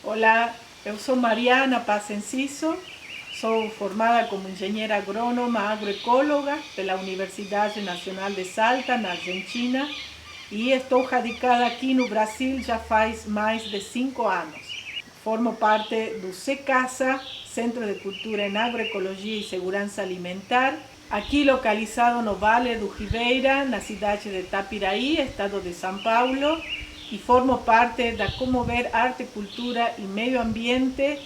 Olá, eu sou Mariana Paz Enciso, sou formada como engenheira agrônoma agroecóloga pela Universidade Nacional de Salta, na Argentina, e estou radicada aqui no Brasil já faz mais de 5 anos. Formo parte do CECASA, Centro de Cultura em Agroecologia e Segurança Alimentar, aqui localizado no Vale do Ribeira, na cidade de Itapiraí, estado de São Paulo, e formo parte da Comover Arte, Cultura e Meio Ambiente,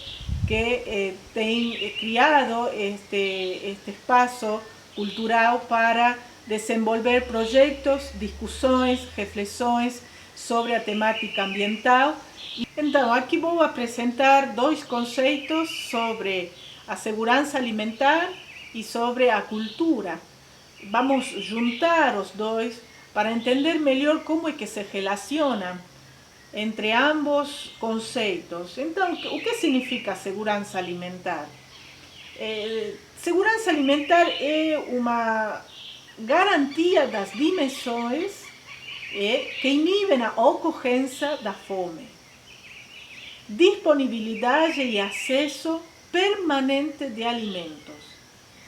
que tem criado este espaço cultural para desenvolver projetos, discussões, reflexões sobre a temática ambiental. Então, aqui vou apresentar dois conceitos sobre a segurança alimentar e sobre a cultura. Vamos juntar os dois para entender melhor como é que se relacionam entre ambos conceitos. Então, o que significa segurança alimentar? Segurança alimentar é uma garantia das dimensões que inibem a ocorrência da fome. Disponibilidade e acesso permanente de alimentos.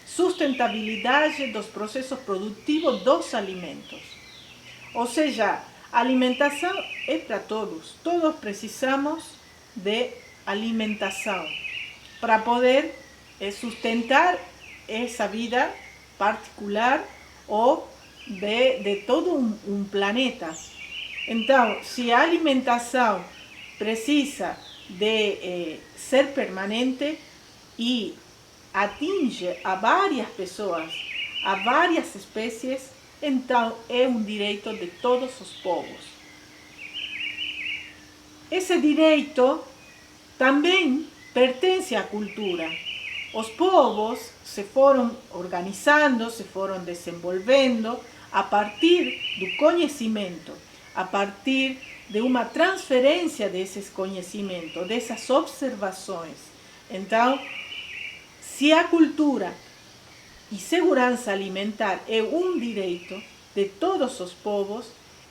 Sustentabilidade dos processos produtivos dos alimentos. Ou seja, a alimentação é para todos. Todos precisamos de alimentação para poder sustentar essa vida particular ou de todo um planeta. Então, se a alimentação precisa de ser permanente e atinge a várias pessoas, a várias espécies, então é um direito de todos os povos. Esse direito também pertence à cultura. Os povos se foram organizando, se foram desenvolvendo a partir do conhecimento, a partir de uma transferência desses conhecimentos, dessas observações. Então, se a cultura e segurança alimentar é um direito de todos os povos,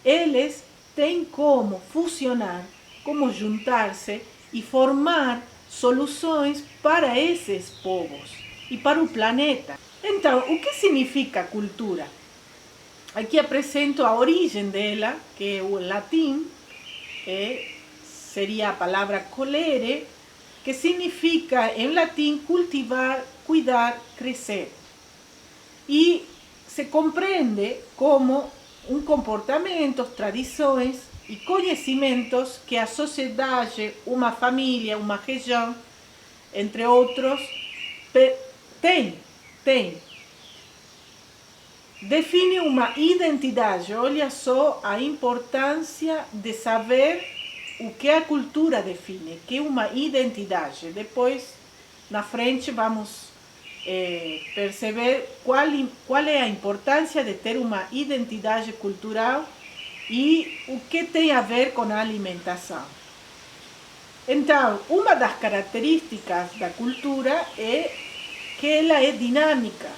eles têm como fusionar, como juntar-se e formar soluções para esses povos e para o planeta. Então, o que significa cultura? Aqui apresento a origem dela, que é o latim, seria a palavra colere, que significa em latim cultivar, cuidar, crescer. E se compreende como um comportamento, tradições e conhecimentos que a sociedade, uma família, uma região, entre outros, tem. Define uma identidade. Olha só a importância de saber o que a cultura define, que é uma identidade. Depois, na frente, vamos perceber qual é a importância de ter uma identidade cultural e o que tem a ver com a alimentação. Então, uma das características da cultura é que ela é dinâmica.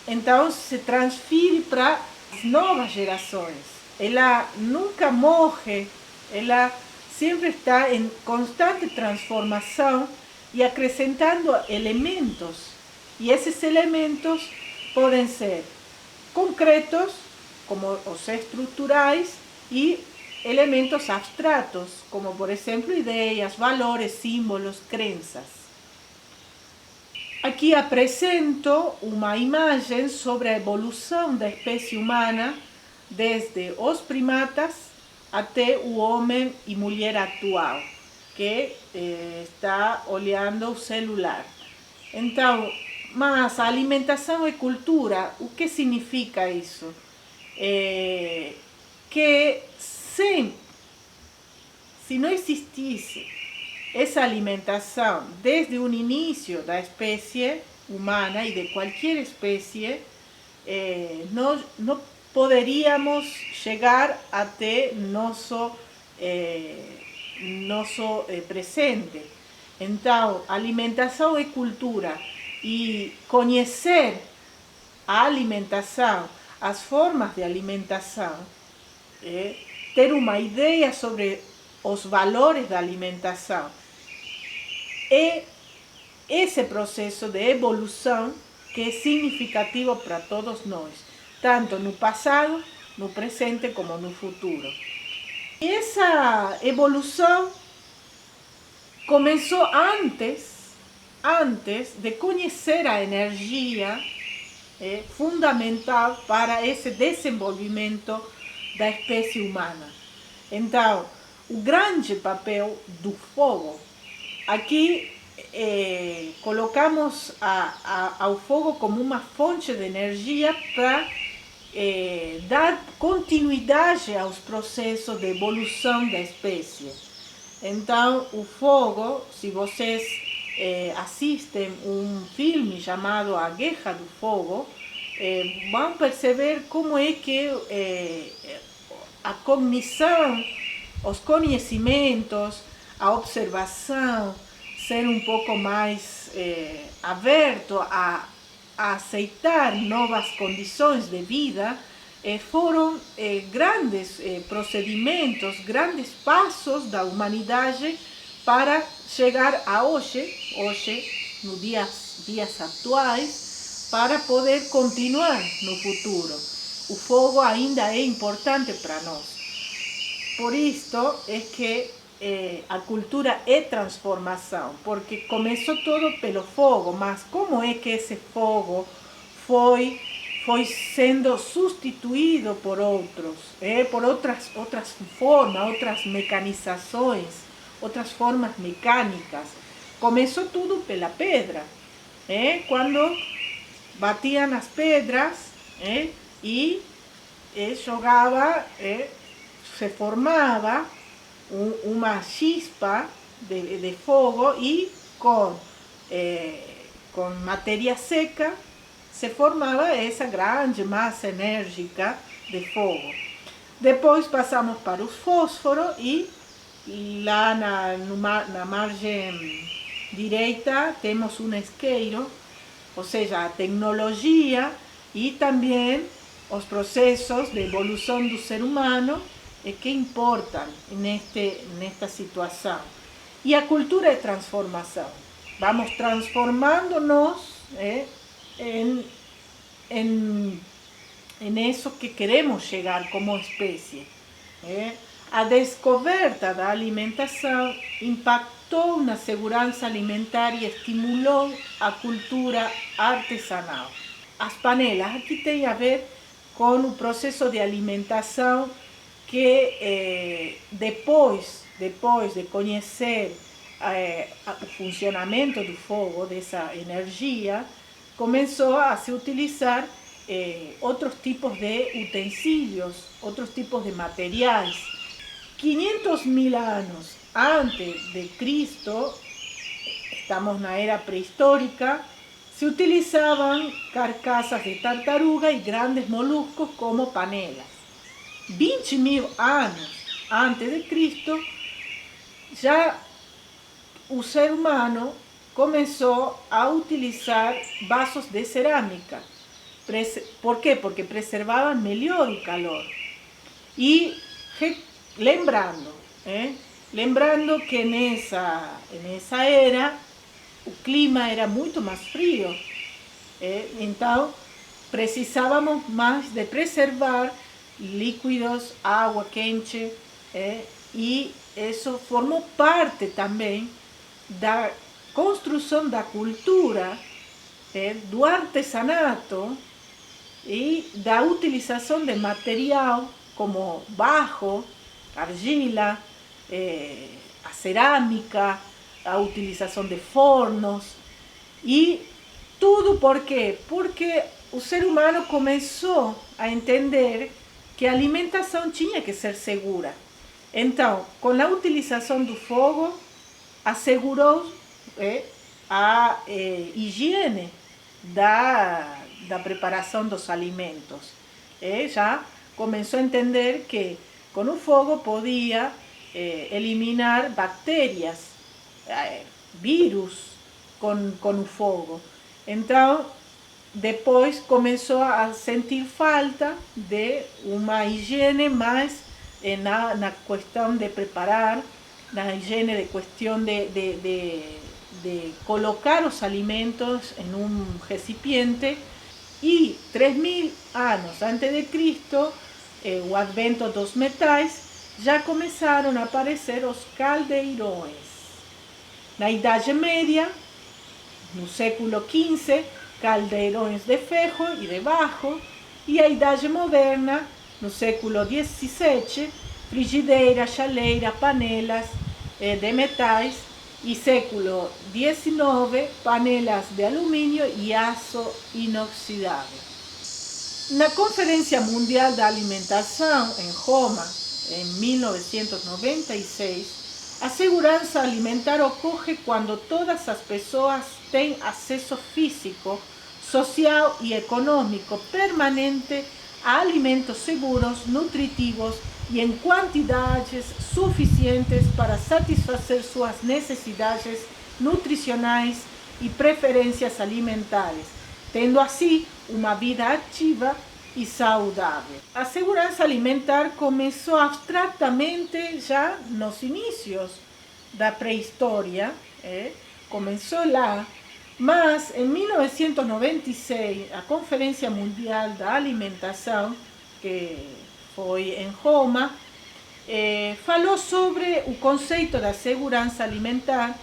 Então, se transfere para as novas gerações. Ela nunca morre, ela sempre está em constante transformação e acrescentando elementos. E esses elementos podem ser concretos, como os estruturais, e elementos abstratos, como, por exemplo, ideias, valores, símbolos, crenças. Aqui apresento uma imagem sobre a evolução da espécie humana desde os primatas até o homem e mulher atual, que está olhando o celular. Então, mas a alimentação é cultura. O que significa isso? Que se não existisse essa alimentação desde o início da espécie humana e de qualquer espécie, nós não poderíamos chegar até nosso presente. Então, alimentação é cultura e conhecer a alimentação, as formas de alimentação, ter uma ideia sobre os valores da alimentação é esse processo de evolução que é significativo para todos nós, tanto no passado, no presente como no futuro. E essa evolução começou antes de conhecer a energia fundamental para esse desenvolvimento da espécie humana. Então, o grande papel do fogo, aqui colocamos ao fogo como uma fonte de energia para dar continuidade aos processos de evolução da espécie. Então, o fogo, se vocês assistem um filme chamado A Guerra do Fogo, vão perceber como é que a cognição, os conhecimentos, a observação, ser um pouco mais aberto a aceitar novas condições de vida, foram grandes procedimentos, grandes passos da humanidade para chegar a hoje, nos dias atuais, para poder continuar no futuro. O fogo ainda é importante para nós. Por isso é que a cultura é transformação, porque começou tudo pelo fogo, mas como é que esse fogo foi sendo substituído por outros, por outras formas, outras mecanizações, outras formas mecânicas? Começou tudo pela pedra, quando batiam as pedras e jogava, se formava uma chispa de fogo e com matéria seca se formava essa grande massa enérgica de fogo. Depois passamos para o fósforo e lá na margem direita temos um isqueiro, ou seja, a tecnologia e também os processos de evolução do ser humano que importam nesta situação. E a cultura é transformação. Vamos transformando-nos em isso que queremos chegar como espécie. A descoberta da alimentação impactou na segurança alimentar e estimulou a cultura artesanal. As panelas aqui tem a ver com o processo de alimentação que depois de conhecer o funcionamento do fogo, dessa energia, começou a se utilizar outros tipos de utensílios, outros tipos de materiais. 500.000 anos antes de Cristo, estamos na era pré-histórica, se utilizavam carcaças de tartaruga e grandes moluscos como panelas. 20.000 anos antes de Cristo, já o ser humano começou a utilizar vasos de cerâmica. Por quê? Porque preservavam melhor o calor. E lembrando que nessa era o clima era muito mais frio, então precisávamos mais de preservar líquidos, água quente, e isso formou parte também da construção da cultura, do artesanato e da utilização de material como barro, argila, a cerâmica, a utilização de fornos, e tudo por quê? Porque o ser humano começou a entender que a alimentação tinha que ser segura. Então, com a utilização do fogo, assegurou a higiene da preparação dos alimentos. Já começou a entender que com o fogo podia eliminar bactérias, vírus com o fogo. Então, depois começou a sentir falta de uma higiene mais na questão de preparar, na higiene de questão de de colocar os alimentos em um recipiente e 3.000 anos antes de Cristo, o advento dos metais, já começaram a aparecer os caldeirões. Na Idade Média, no século XV, caldeirões de ferro e de barro, e a Idade Moderna, no século XVII, frigideira, chaleira, panelas de metais, e século XIX, panelas de alumínio e aço inoxidável. Na Conferência Mundial da Alimentação, em Roma, em 1996, a segurança alimentar ocorre quando todas as pessoas têm acesso físico, social e econômico permanente a alimentos seguros, nutritivos e em quantidades suficientes para satisfazer suas necessidades nutricionais e preferências alimentares, tendo assim uma vida ativa e saudável. A segurança alimentar começou abstratamente já nos inícios da pré-história, começou lá, mas em 1996 a Conferência Mundial da Alimentação, que foi em Roma, falou sobre o conceito da segurança alimentar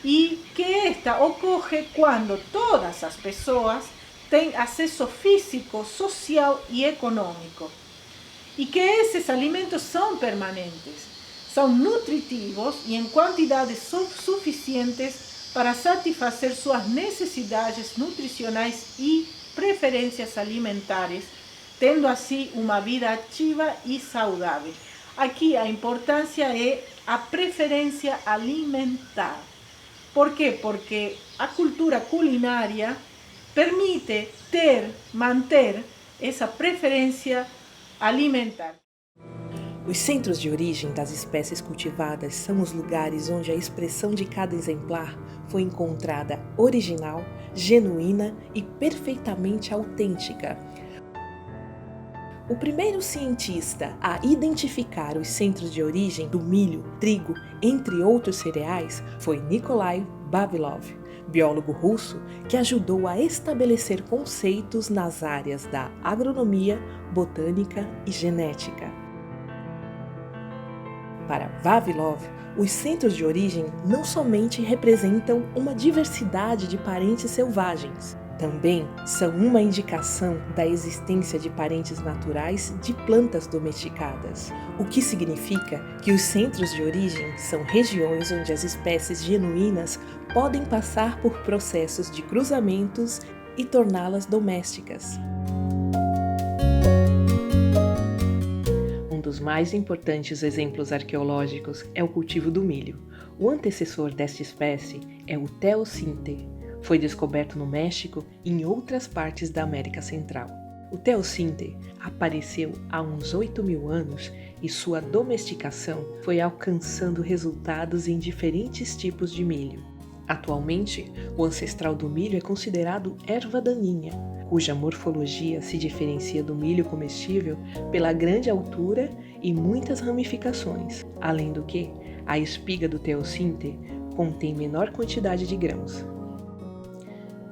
e que esta ocorre quando todas as pessoas têm acesso físico, social e econômico, e que esses alimentos são permanentes, são nutritivos e em quantidades suficientes para satisfazer suas necessidades nutricionais e preferências alimentares, tendo assim uma vida ativa e saudável. Aqui a importância é a preferência alimentar. Por quê? Porque a cultura culinária permite manter essa preferência alimentar. Os centros de origem das espécies cultivadas são os lugares onde a expressão de cada exemplar foi encontrada original, genuína e perfeitamente autêntica. O primeiro cientista a identificar os centros de origem do milho, trigo, entre outros cereais, foi Nikolai Vavilov, biólogo russo que ajudou a estabelecer conceitos nas áreas da agronomia, botânica e genética. Para Vavilov, os centros de origem não somente representam uma diversidade de parentes selvagens, também são uma indicação da existência de parentes naturais de plantas domesticadas, o que significa que os centros de origem são regiões onde as espécies genuínas podem passar por processos de cruzamentos e torná-las domésticas. Um dos mais importantes exemplos arqueológicos é o cultivo do milho. O antecessor desta espécie é o teosinte. Foi descoberto no México e em outras partes da América Central. O teosinte apareceu há uns 8.000 anos e sua domesticação foi alcançando resultados em diferentes tipos de milho. Atualmente, o ancestral do milho é considerado erva daninha, cuja morfologia se diferencia do milho comestível pela grande altura e muitas ramificações, além do que a espiga do teosinte contém menor quantidade de grãos.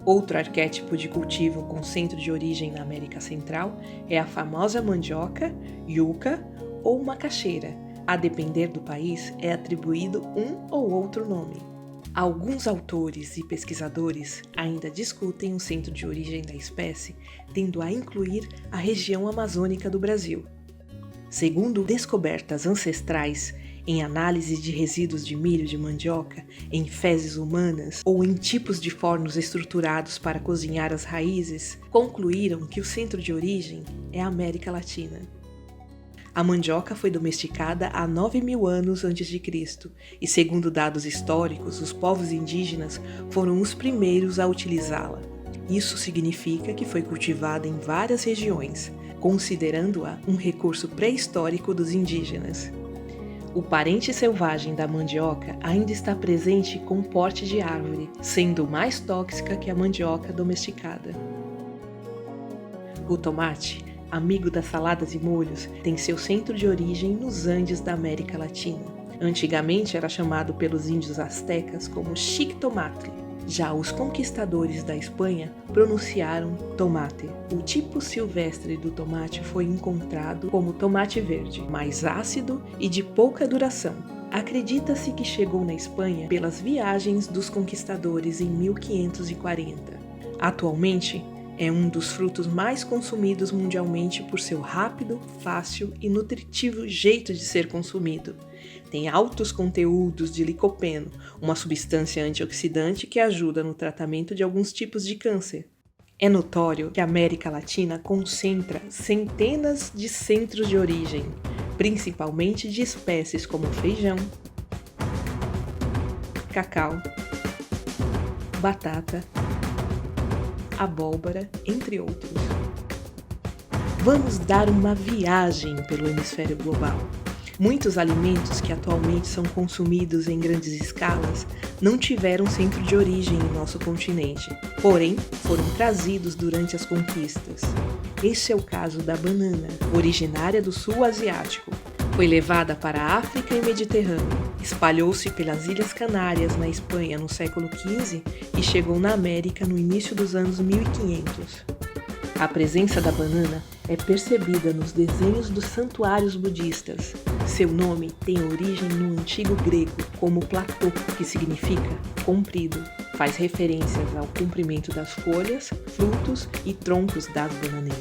Outro arquétipo de cultivo com centro de origem na América Central é a famosa mandioca, yuca ou macaxeira. A depender do país, é atribuído um ou outro nome. Alguns autores e pesquisadores ainda discutem o centro de origem da espécie, tendo a incluir a região amazônica do Brasil. Segundo descobertas ancestrais, em análises de resíduos de milho de mandioca, em fezes humanas ou em tipos de fornos estruturados para cozinhar as raízes, concluíram que o centro de origem é a América Latina. A mandioca foi domesticada há 9.000 anos antes de Cristo e, segundo dados históricos, os povos indígenas foram os primeiros a utilizá-la. Isso significa que foi cultivada em várias regiões, considerando-a um recurso pré-histórico dos indígenas. O parente selvagem da mandioca ainda está presente com porte de árvore, sendo mais tóxica que a mandioca domesticada. O tomate, amigo das saladas e molhos, tem seu centro de origem nos Andes da América Latina. Antigamente era chamado pelos índios astecas como Xictomatl. Já os conquistadores da Espanha pronunciaram tomate. O tipo silvestre do tomate foi encontrado como tomate verde, mais ácido e de pouca duração. Acredita-se que chegou na Espanha pelas viagens dos conquistadores em 1540. Atualmente, é um dos frutos mais consumidos mundialmente por seu rápido, fácil e nutritivo jeito de ser consumido. Tem altos conteúdos de licopeno, uma substância antioxidante que ajuda no tratamento de alguns tipos de câncer. É notório que a América Latina concentra centenas de centros de origem, principalmente de espécies como feijão, cacau, batata, abóbora, entre outros. Vamos dar uma viagem pelo hemisfério global. Muitos alimentos que atualmente são consumidos em grandes escalas não tiveram centro de origem em nosso continente, porém foram trazidos durante as conquistas. Esse é o caso da banana, originária do sul asiático. Foi levada para a África e Mediterrâneo, espalhou-se pelas Ilhas Canárias na Espanha no século XV e chegou na América no início dos anos 1500. A presença da banana é percebida nos desenhos dos santuários budistas. Seu nome tem origem no antigo grego como platô, que significa comprido. Faz referências ao comprimento das folhas, frutos e troncos das bananeiras.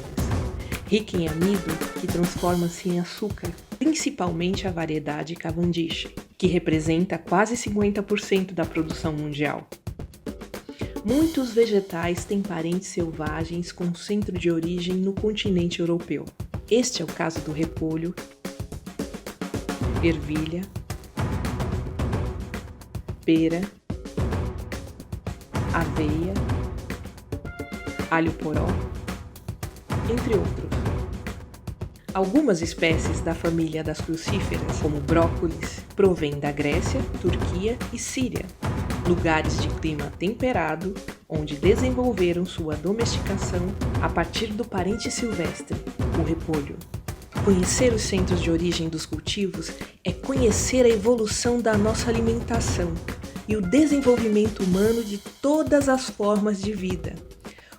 Rica em amido, que transforma-se em açúcar, principalmente a variedade Cavendish, que representa quase 50% da produção mundial. Muitos vegetais têm parentes selvagens com centro de origem no continente europeu. Este é o caso do repolho, ervilha, pera, aveia, alho poró, entre outros. Algumas espécies da família das crucíferas, como brócolis, provêm da Grécia, Turquia e Síria, lugares de clima temperado, onde desenvolveram sua domesticação a partir do parente silvestre, o repolho. Conhecer os centros de origem dos cultivos é conhecer a evolução da nossa alimentação e o desenvolvimento humano de todas as formas de vida.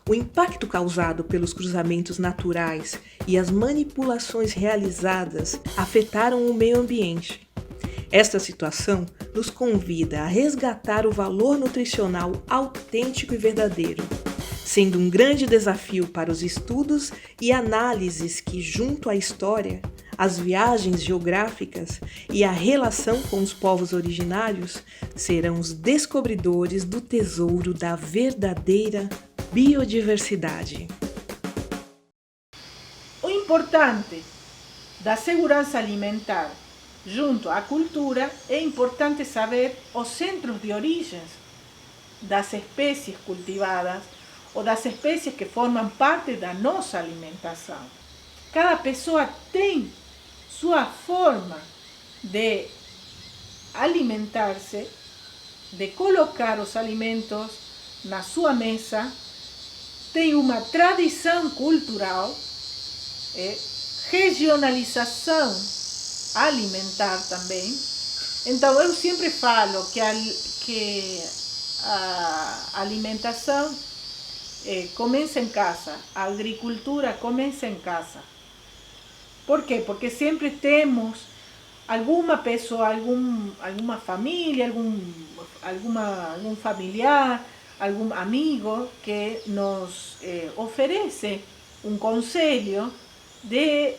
O impacto causado pelos cruzamentos naturais e as manipulações realizadas afetaram o meio ambiente. Esta situação nos convida a resgatar o valor nutricional autêntico e verdadeiro, sendo um grande desafio para os estudos e análises que, junto à história, as viagens geográficas e a relação com os povos originários, serão os descobridores do tesouro da verdadeira biodiversidade. O importante da segurança alimentar junto à cultura é importante saber os centros de origens das espécies cultivadas ou das espécies que formam parte da nossa alimentação. Cada pessoa tem sua forma de alimentar-se, de colocar os alimentos na sua mesa, tem uma tradição cultural, regionalização alimentar também. Então eu sempre falo que a alimentação começa em casa, a agricultura começa em casa. Por quê? Porque sempre temos alguma pessoa, alguma família, algum familiar, algum amigo que nos oferece um conselho de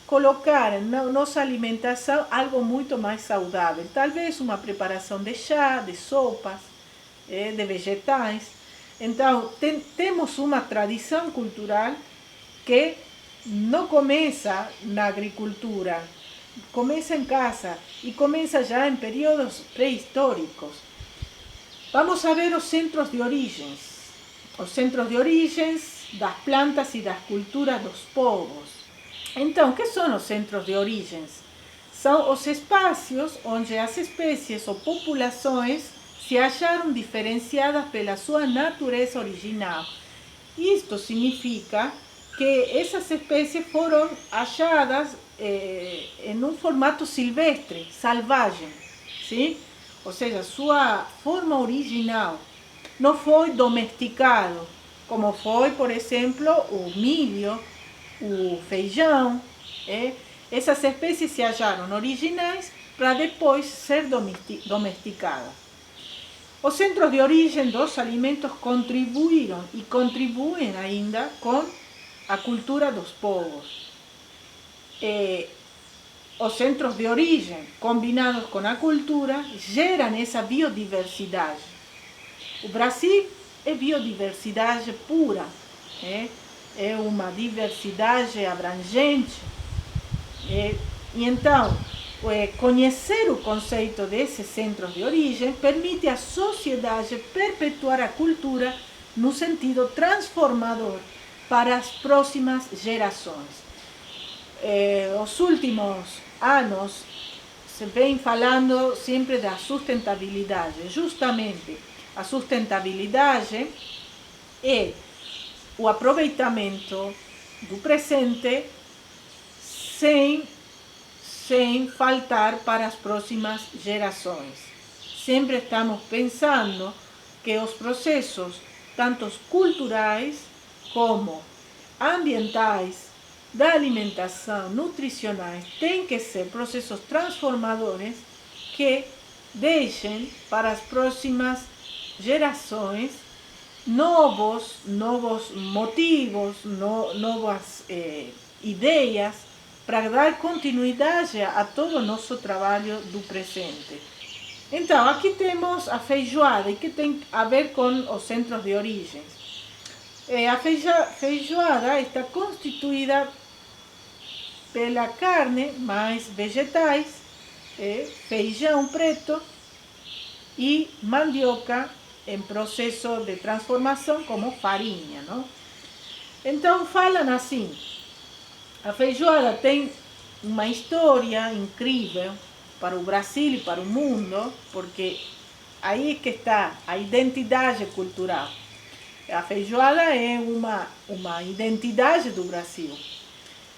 colocar na nossa alimentação algo muito mais saudável. Talvez uma preparação de chá, de sopas, de vegetais. Então, temos uma tradição cultural que não começa na agricultura, começa em casa e começa já em períodos pré-históricos. Vamos a ver os centros de origens das plantas e das culturas dos povos. Então, o que são os centros de origens? São os espaços onde as espécies ou populações se acharam diferenciadas pela sua natureza original. Isto significa que essas espécies foram achadas em um formato silvestre, selvagem. ¿sí? Ou seja, sua forma original não foi domesticado, como foi, por exemplo, o milho, o feijão. Essas espécies se acharam originais para depois ser domesticadas. Os centros de origem dos alimentos contribuíram e contribuem ainda com a cultura dos povos. Os centros de origem, combinados com a cultura, geram essa biodiversidade. O Brasil é biodiversidade pura, é uma diversidade abrangente. E então, conhecer o conceito desses centros de origem permite à sociedade perpetuar a cultura no sentido transformador para as próximas gerações. Os últimos anos se vem falando sempre da sustentabilidade. Justamente a sustentabilidade é o aproveitamento do presente sem faltar para as próximas gerações. Sempre estamos pensando que os processos, tanto culturais como ambientais, da alimentação, nutricionais, têm que ser processos transformadores que deixem para as próximas gerações novos motivos, novas ideias para dar continuidade a todo o nosso trabalho do presente. Então, aqui temos a feijoada, que tem a ver com os centros de origem. A feijoada está constituída pela carne mais vegetais, feijão preto e mandioca em processo de transformação como farinha, não? Então falam assim, a feijoada tem uma história incrível para o Brasil e para o mundo, porque aí é que está a identidade cultural. A feijoada é uma identidade do Brasil.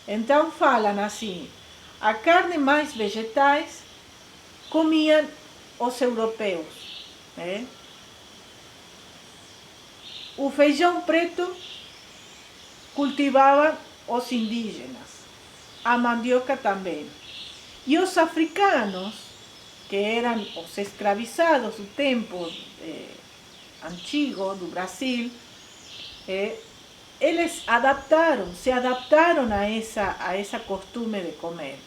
Então falam assim, a carne mais vegetais comiam os europeus. O feijão preto cultivava os indígenas, a mandioca também. E os africanos, que eram os escravizados do tempo antigo do Brasil, eles se adaptaram a essa costume de comer.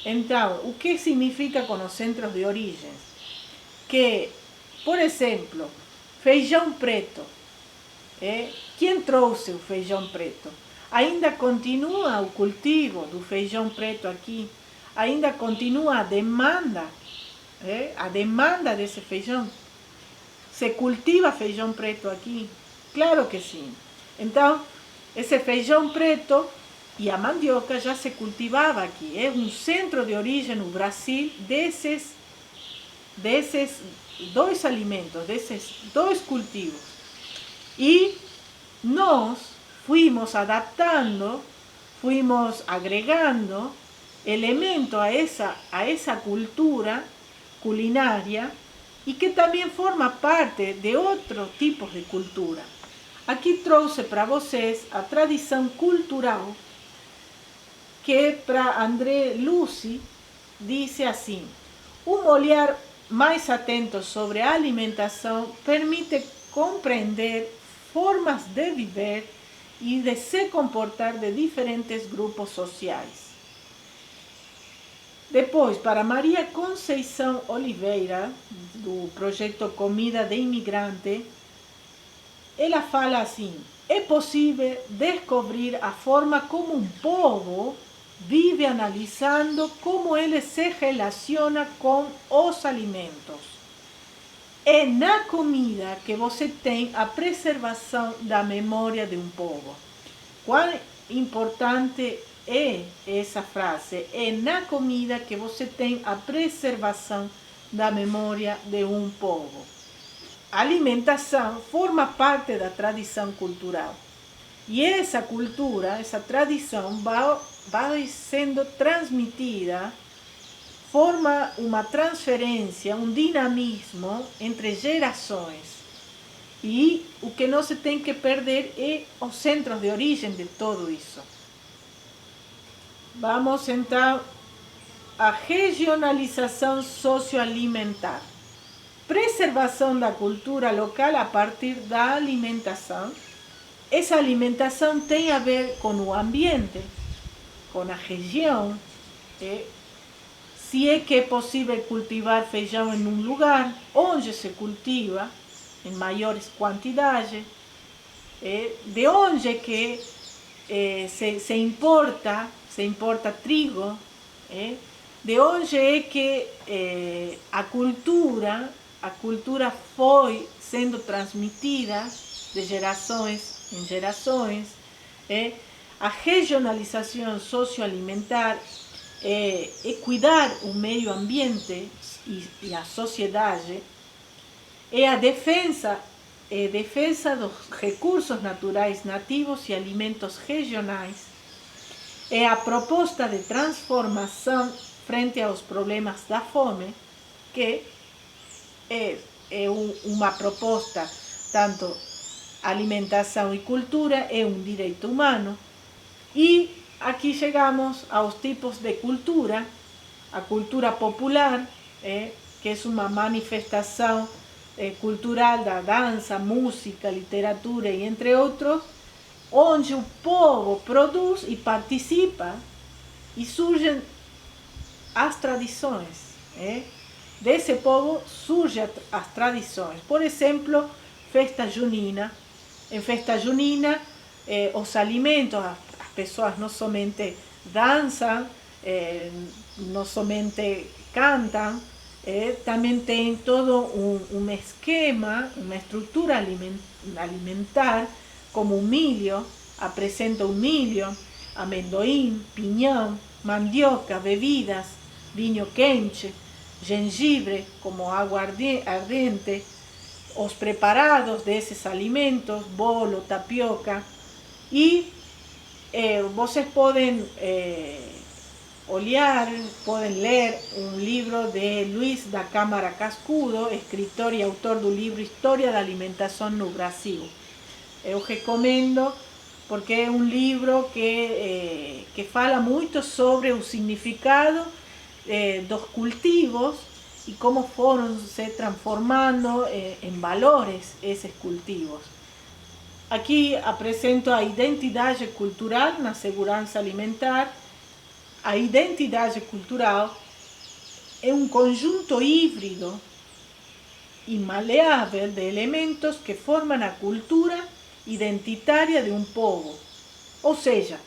Então, o que significa com os centros de origem? Que, por exemplo, feijão preto. Quem trouxe o feijão preto? Ainda continua o cultivo do feijão preto aqui? Ainda continua a demanda desse feijão? Se cultiva feijão preto aqui? Claro que sim. Então, esse feijão preto e a mandioca já se cultivava aqui. É um centro de origem no Brasil desses dois alimentos, desses dois cultivos. E nós fuimos adaptando, fuimos agregando elementos a essa cultura culinária e que também forma parte de outros tipos de cultura. Aqui trouxe para vocês a tradição cultural que para André Lucy disse assim: um olhar mais atento sobre a alimentação permite compreender formas de viver e de se comportar de diferentes grupos sociais. Depois, para Maria Conceição Oliveira, do projeto Comida de Imigrante, ela fala assim: é possível descobrir a forma como um povo vive analisando como ele se relaciona com os alimentos. É na comida que você tem a preservação da memória de um povo. Quão importante é essa frase? É na comida que você tem a preservação da memória de um povo. A alimentação forma parte da tradição cultural. E essa cultura, essa tradição vai sendo transmitida forma uma transferência, um dinamismo entre gerações. E o que não se tem que perder é os centros de origem de tudo isso. Vamos então à regionalização socioalimentar. Preservação da cultura local a partir da alimentação. Essa alimentação tem a ver com o ambiente, com a região. Se é que é possível cultivar feijão em um lugar, onde se cultiva em maiores quantidades, de onde é que se importa trigo, de onde é que a cultura foi sendo transmitida de gerações em gerações. A regionalização socioalimentar é cuidar o meio ambiente e a sociedade, é a defesa dos recursos naturais nativos e alimentos regionais, é a proposta de transformação frente aos problemas da fome, que é uma proposta, tanto alimentação e cultura, é um direito humano. E aqui chegamos aos tipos de cultura. A cultura popular, que é uma manifestação cultural da dança, música, literatura e entre outros, onde o povo produz e participa e surgem as tradições. Desse povo surgem as tradições. Por exemplo, festa junina. Em festa junina, os alimentos, as pessoas não somente dançam, não somente cantam, também tem todo um esquema, uma estrutura alimentar, como o milho, apresenta o milho, amendoim, pinhão, mandioca, bebidas, vinho quente, gengibre como água ardente, os preparados desses alimentos, bolo, tapioca. E vocês podem olhar, podem ler um livro de Luiz da Câmara Cascudo, escritor e autor do livro História da Alimentação no Brasil. Eu recomendo porque é um livro que fala muito sobre o significado dos cultivos e como foram se transformando em valores esses cultivos. Aqui apresento a identidade cultural na segurança alimentar. A identidade cultural é um conjunto híbrido e maleável de elementos que formam a cultura identitária de um povo, ou seja,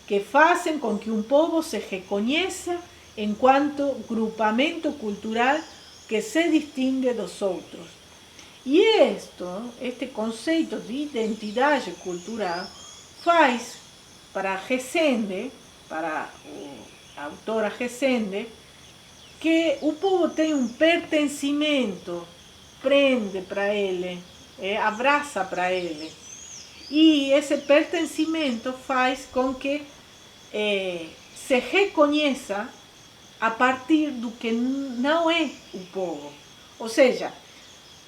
que fazem com que um povo se reconheça enquanto grupamento cultural que se distingue dos outros. E este conceito de identidade cultural faz para Resende, para a autora Resende, que o povo tem um pertencimento, prende para ele, abraça para ele. E esse pertencimento faz com que se reconheça a partir do que não é o povo. Ou seja,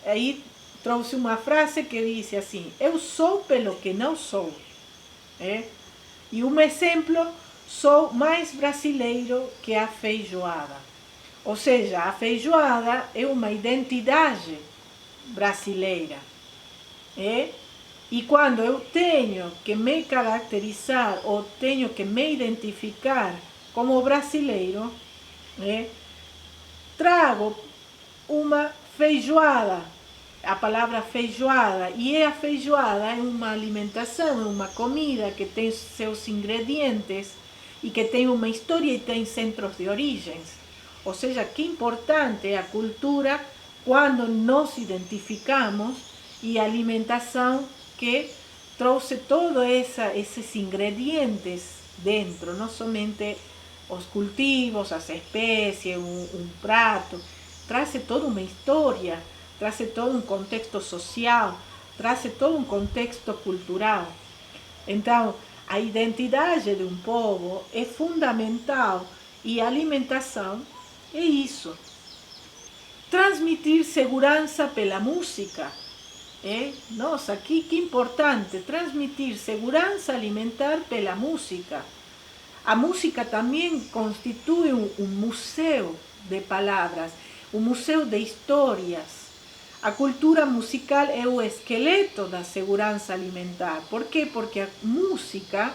aí trouxe uma frase que diz assim: eu sou pelo que não sou. E um exemplo, sou mais brasileiro que a feijoada. Ou seja, a feijoada é uma identidade brasileira. E quando eu tenho que me caracterizar ou tenho que me identificar como brasileiro, trago uma feijoada, a palavra feijoada, e a feijoada é uma alimentação, é uma comida que tem seus ingredientes e que tem uma história e tem centros de origens. Ou seja, que importante é a cultura quando nos identificamos e a alimentação que trouxe todos esses ingredientes dentro, não somente os cultivos, as espécies, um prato, traz toda uma história, traz todo um contexto social, traz todo um contexto cultural. Então, a identidade de um povo é fundamental e a alimentação é isso. Transmitir segurança pela música. Nossa, que importante, transmitir segurança alimentar pela música. A música também constitui um museu de palavras, um museu de histórias. A cultura musical é o esqueleto da segurança alimentar. Por quê? Porque a música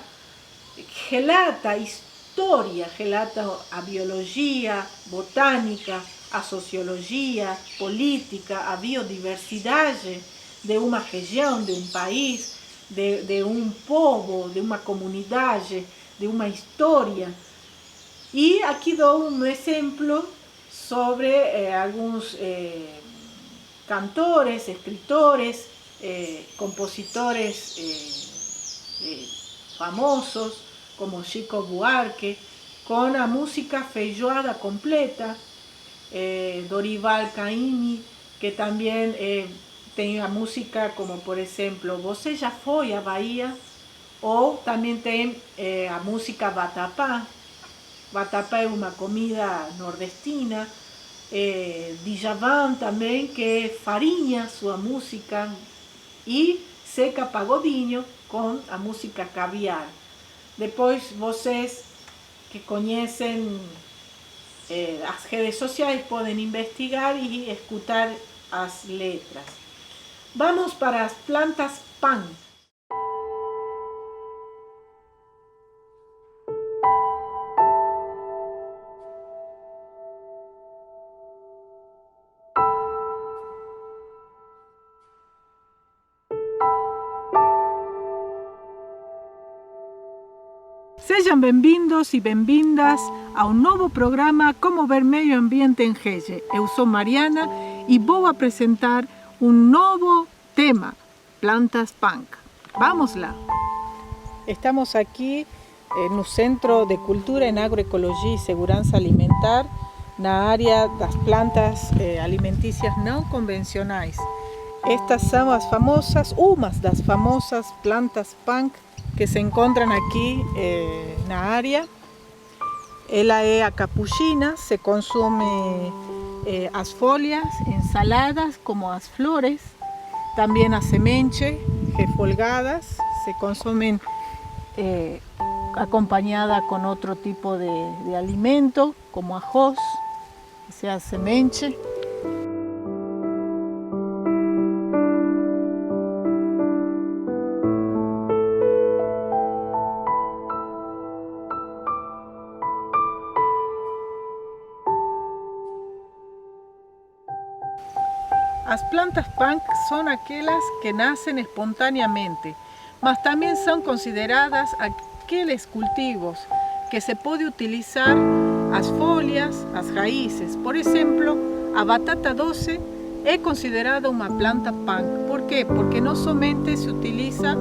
relata história, relata a biologia, botânica, a sociologia, política, a biodiversidade de uma região, de um país, de um povo, de uma comunidade, de uma história. E aqui dou um exemplo sobre alguns cantores, escritores, compositores famosos, como Chico Buarque, com a música Feijoada completa, Dorival Caymmi, que também tem a música como, por exemplo, Você Já Foi à Bahia, ou também tem a música Vatapá. Vatapá é uma comida nordestina. Djavan também, que farinha sua música, e Zeca Pagodinho com a música Caviar. Depois vocês que conhecem as redes sociais podem investigar e escutar as letras. Vamos para as plantas pan. Sejam bem-vindos e bem-vindas ao novo programa Como Ver Meio Ambiente em Rege. Eu sou Mariana e vou apresentar um novo tema, plantas punk. Vamos lá! Estamos aqui no Centro de Cultura em Agroecologia e Segurança Alimentar, na área das plantas alimentícias não convencionais. Estas são as famosas, umas das famosas plantas punk que se encontram aqui na área. Ela é a capuchina, se consome as folhas ensaladas como as flores, também as sementes refolgadas, se consomem acompanhada com outro tipo de alimento, como arroz, que seja semente. As plantas punk são aquelas que nascem espontaneamente, mas também são consideradas aqueles cultivos que se pode utilizar as folhas, as raízes. Por exemplo, a batata doce é considerada uma planta punk. Por quê? Porque não somente se utiliza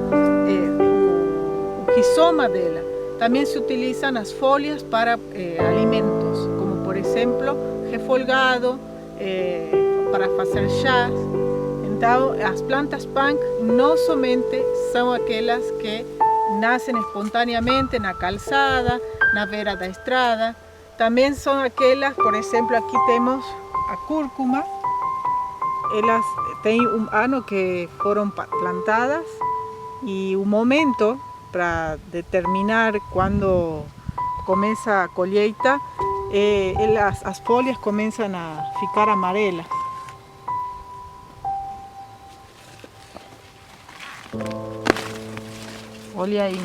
o rizoma dela, também se utilizam as folhas para alimentos, como por exemplo, refolgado, para fazer chás. Então, as plantas punk não somente são aquelas que nascem espontaneamente na calçada, na beira da estrada, também são aquelas, por exemplo, aqui temos a cúrcuma. Elas têm um ano que foram plantadas e o momento para determinar quando começa a colheita, as folhas começam a ficar amarelas. Olha aí.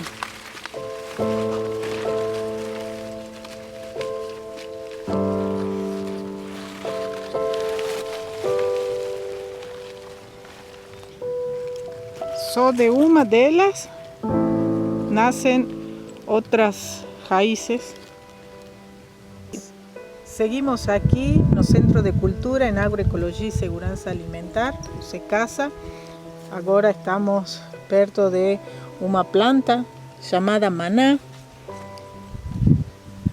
Só de uma delas nascem outras raízes. Seguimos aqui no Centro de Cultura em Agroecologia e Segurança Alimentar, o SECASA. Agora estamos perto de uma planta chamada maná.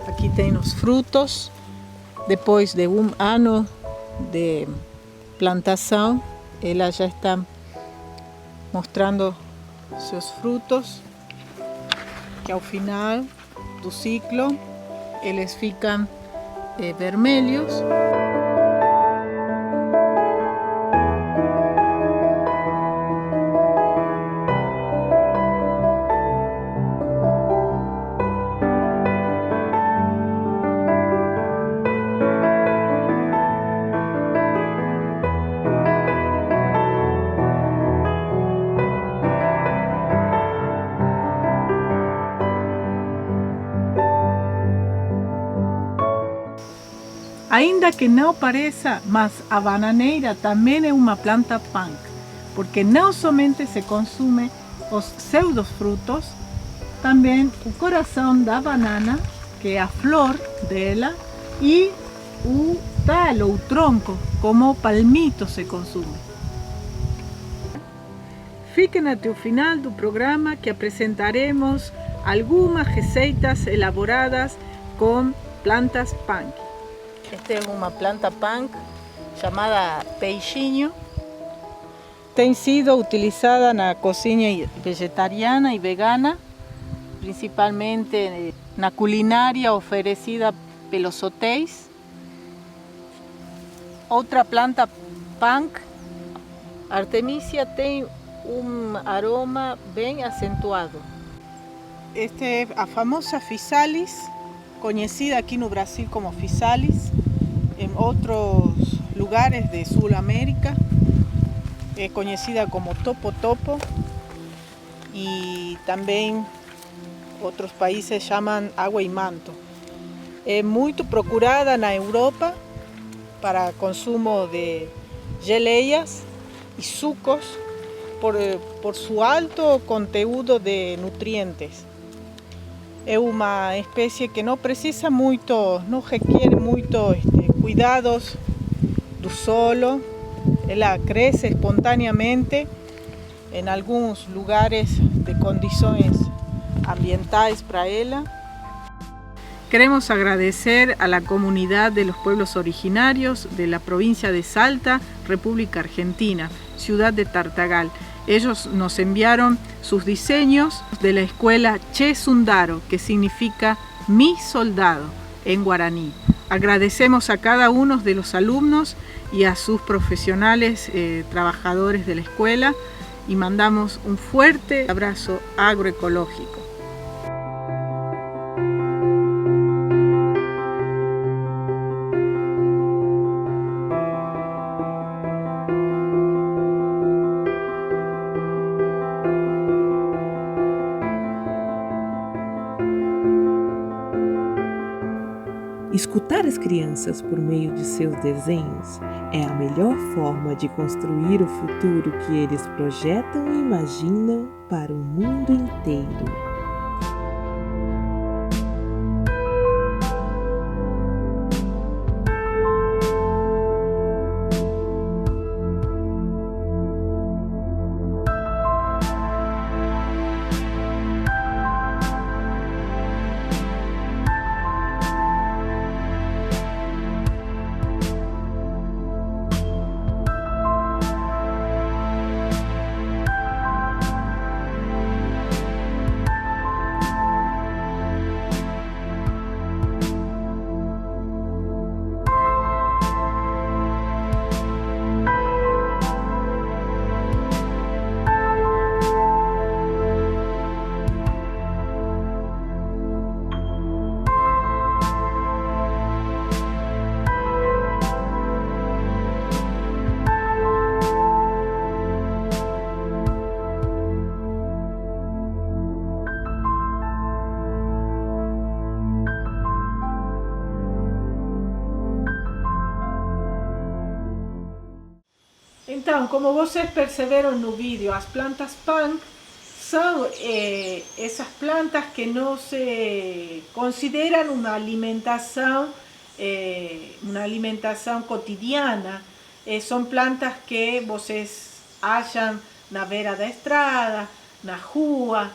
Aqui tem os frutos. Depois de um ano de plantação, ela já está mostrando seus frutos, que ao final do ciclo eles ficam vermelhos. Ainda que não pareça, mas a bananeira também é uma planta punk, porque não somente se consome os pseudofrutos, também o coração da banana, que é a flor dela, e o talo, o tronco, como o palmito se consome. Fiquem até o final do programa que apresentaremos algumas receitas elaboradas com plantas punk. Esta é uma planta punk chamada peixinho. Tem sido utilizada na cozinha vegetariana e vegana, principalmente na culinária oferecida pelos hotéis. Outra planta punk, Artemisia, tem um aroma bem acentuado. Esta é a famosa Physalis, conhecida aqui no Brasil como Physalis, em outros lugares de Sul-América é conhecida como topo-topo e também outros países chamam água e manto. É muito procurada na Europa para consumo de geleias e sucos por seu alto conteúdo de nutrientes. É uma espécie que não precisa muito, não requer muito cuidados do solo. Ela cresce espontaneamente em alguns lugares de condições ambientais para ela. Queremos agradecer a la comunidad de los pueblos originarios de la provincia de Salta, República Argentina, ciudad de Tartagal. Ellos nos enviaron sus diseños de la escuela Che Sundaro, que significa mi soldado en guaraní. Agradecemos a cada uno de los alumnos y a sus profesionales trabajadores de la escuela y mandamos un fuerte abrazo agroecológico. Escutar as crianças por meio de seus desenhos é a melhor forma de construir o futuro que eles projetam e imaginam para o mundo inteiro. Então, como vocês perceberam no vídeo, as plantas punk são essas plantas que não se consideram uma alimentação cotidiana. São plantas que vocês acham na beira da estrada, na rua,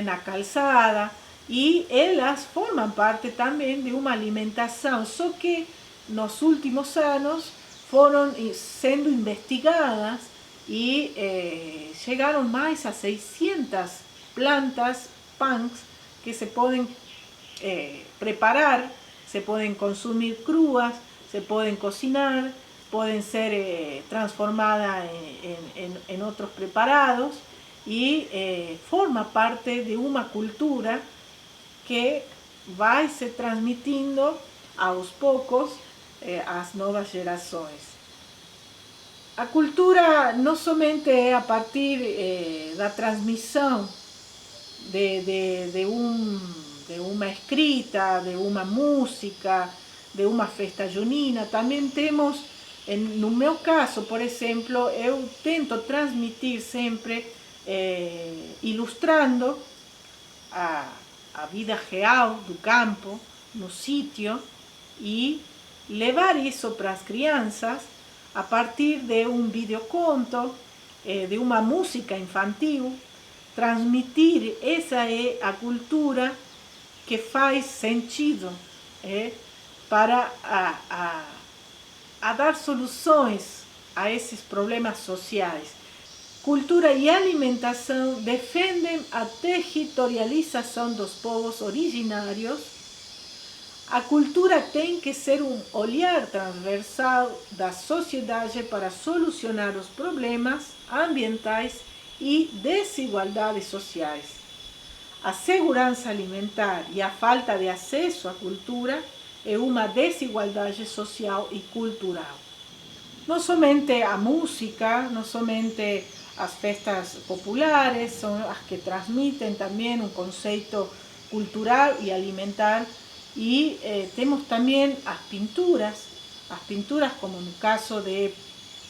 na calçada, e elas formam parte também de uma alimentação, só que nos últimos anos foram sendo investigadas e chegaram mais a 600 plantas punks que se podem preparar, se pueden consumir crudas, se pueden cocinar, pueden ser transformadas en otros preparados y forma parte de una cultura que vai se transmitindo aos poucos às novas gerações. A cultura não somente é a partir da transmissão de uma escrita, de uma música, de uma festa junina. Também temos, no meu caso, por exemplo, eu tento transmitir sempre ilustrando a vida real do campo, no sítio, e levar isso para as crianças a partir de um videoconto, de uma música infantil. Transmitir, essa é a cultura que faz sentido para a dar soluções a esses problemas sociais. Cultura e alimentação defendem a territorialização dos povos originários. A cultura tem que ser um olhar transversal da sociedade para solucionar os problemas ambientais e desigualdades sociais. A segurança alimentar e a falta de acesso à cultura é uma desigualdade social e cultural. Não somente a música, não somente as festas populares são as que transmitem também um conceito cultural e alimentar, e temos também as pinturas como no caso de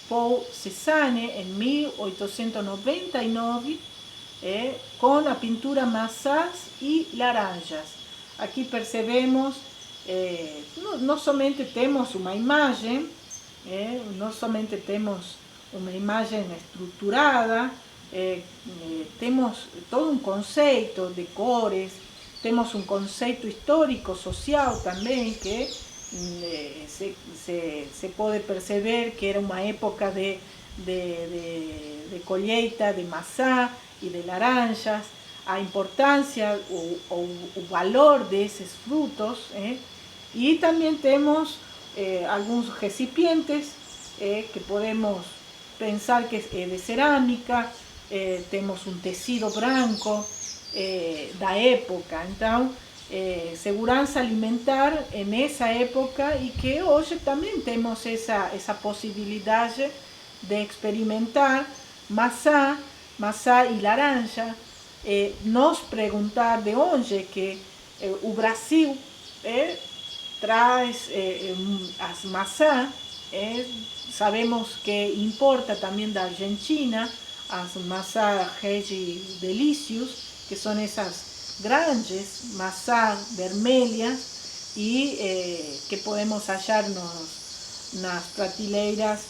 Paul Cézanne em 1899, com a pintura Maçãs e Laranjas. Aqui percebemos, não somente temos uma imagem, não somente temos uma imagem estruturada, temos todo um conceito de cores, temos um conceito histórico, social também, que se pode perceber que era uma época de colheita de maçã e de laranjas, a importância, o valor desses frutos, e também temos alguns recipientes que podemos pensar que é de cerâmica, temos um tecido branco da época. Então, segurança alimentar nessa época, e que hoje também temos essa possibilidade de experimentar maçã e laranja, nos perguntar de onde que o Brasil traz as maçãs. Sabemos que importa também da Argentina as maçãs Regi Delicious, que são essas grandes maçãs vermelhas e que podemos achar nas prateleiras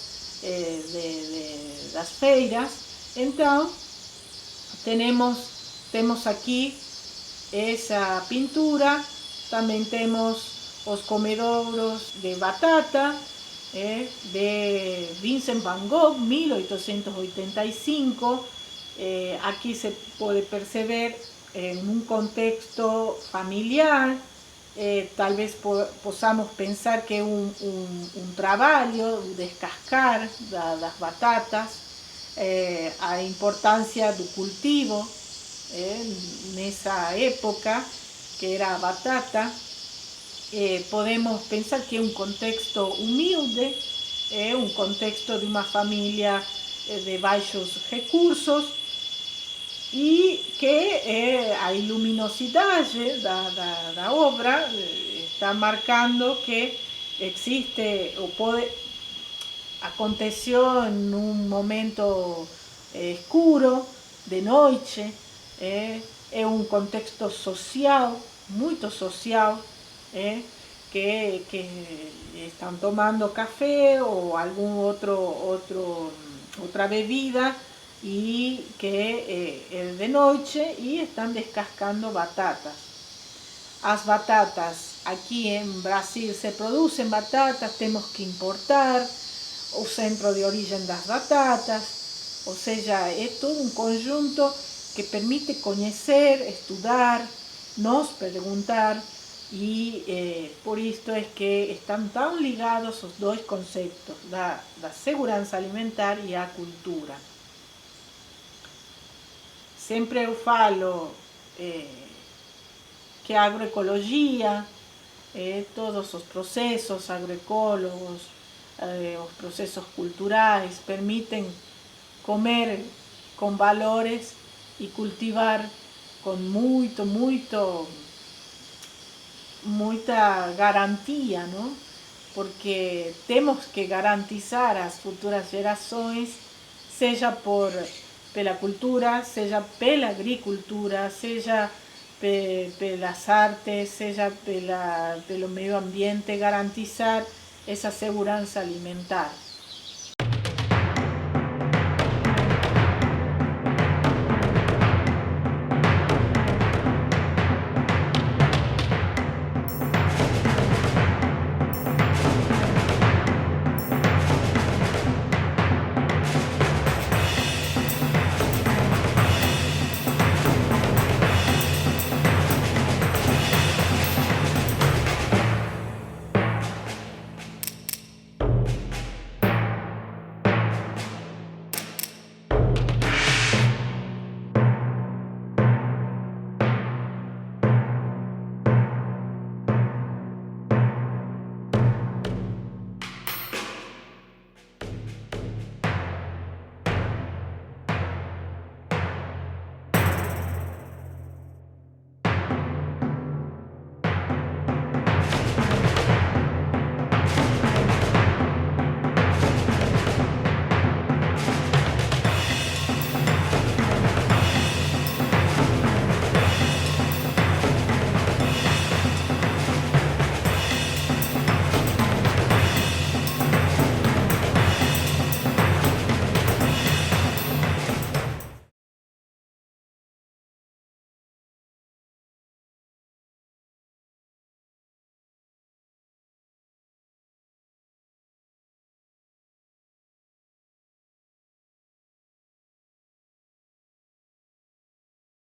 das feiras. Então, temos aqui essa pintura, também temos os comedouros de batata, de Vincent van Gogh, 1885. Aqui se pode perceber em um contexto familiar, talvez possamos pensar que é um trabalho, descascar das batatas, a importância do cultivo nessa época, que era a batata. Podemos pensar que é um contexto humilde, um contexto de uma família de baixos recursos, e que a luminosidade da obra está marcando que existe, ou aconteceu em um momento escuro, de noite, é um contexto social, muito social, que estão tomando café ou outra bebida, e que é de noite, e estão descascando batatas. As batatas, aqui em Brasil se produzem batatas, temos que importar o centro de origem das batatas, ou seja, é todo um conjunto que permite conhecer, estudar, nos perguntar E por isto é que estão tão ligados os dois conceitos, da segurança alimentar e a cultura. Sempre eu falo que a agroecologia, todos os processos agroecólogos, os processos culturais permitem comer com valores e cultivar com muita garantia, não? Porque temos que garantizar às futuras gerações, seja pela cultura, seja pela agricultura, seja pelas artes, seja pelo meio ambiente, garantizar essa segurança alimentar.